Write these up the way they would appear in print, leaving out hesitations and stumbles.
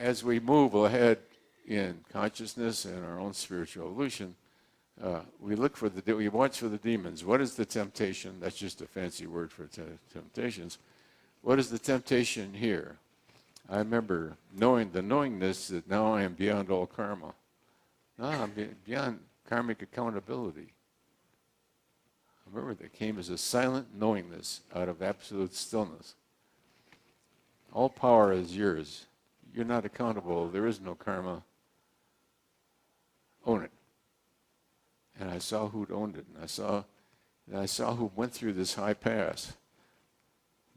as we move ahead in consciousness and our own spiritual evolution, we watch for the demons. What is the temptation? That's just a fancy word for temptations. What is the temptation here? I remember knowingness that now I am beyond all karma. No, I'm beyond karmic accountability. I remember that came as a silent knowingness out of absolute stillness. All power is yours. You're not accountable. There is no karma. Own it. And I saw who'd owned it. And I saw who went through this high pass.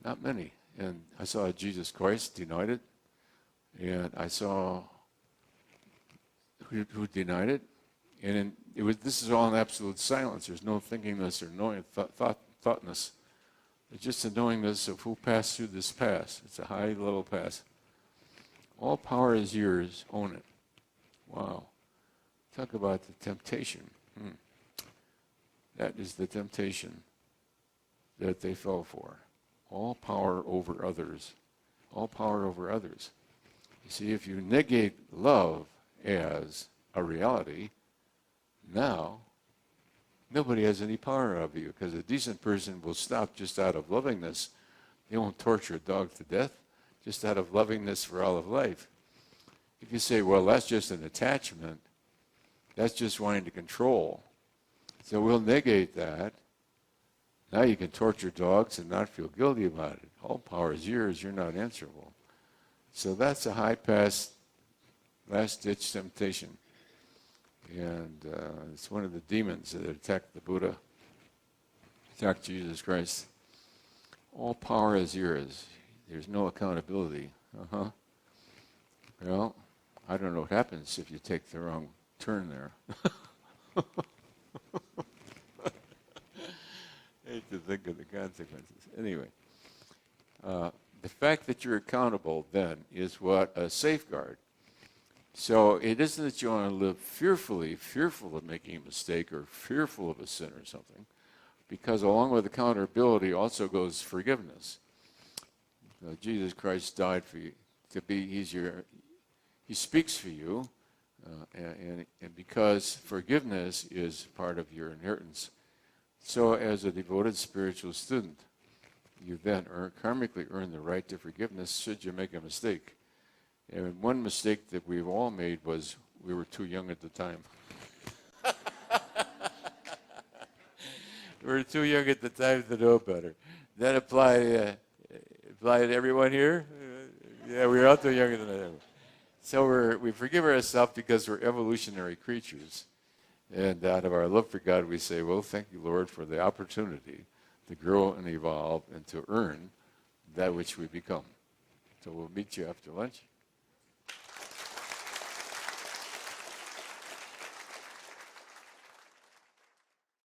Not many. And I saw Jesus Christ denied it. And I saw who denied it. And this is all in absolute silence. There's no thinkingness or knowing, thoughtness. It's just a knowingness of who passed through this pass. It's a high-level pass. All power is yours. Own it. Wow. Talk about the temptation. That is the temptation that they fell for. All power over others. All power over others. You see, if you negate love as a reality, now nobody has any power over you, because a decent person will stop just out of lovingness. They won't torture a dog to death just out of lovingness for all of life. If you say, well, that's just an attachment, that's just wanting to control, so we'll negate that. Now you can torture dogs and not feel guilty about it. All power is yours. You're not answerable. So that's a high-pass, last-ditch temptation. And it's one of the demons that attacked the Buddha, attacked Jesus Christ. All power is yours. There's no accountability. Well, I don't know what happens if you take the wrong turn there. I hate to think of the consequences. Anyway, the fact that you're accountable then is what? A safeguard. So it isn't that you want to live fearful of making a mistake or fearful of a sin or something, because along with accountability also goes forgiveness. Jesus Christ died for you to be. He speaks for you, and because forgiveness is part of your inheritance. So as a devoted spiritual student, you then karmically earn the right to forgiveness should you make a mistake. And one mistake that we've all made was we were too young at the time. We were too young at the time to know better. That apply to everyone here? Yeah, we were all too young at the time. So we forgive ourselves because we're evolutionary creatures. And out of our love for God, we say, well, thank you, Lord, for the opportunity to grow and evolve and to earn that which we become. So we'll meet you after lunch.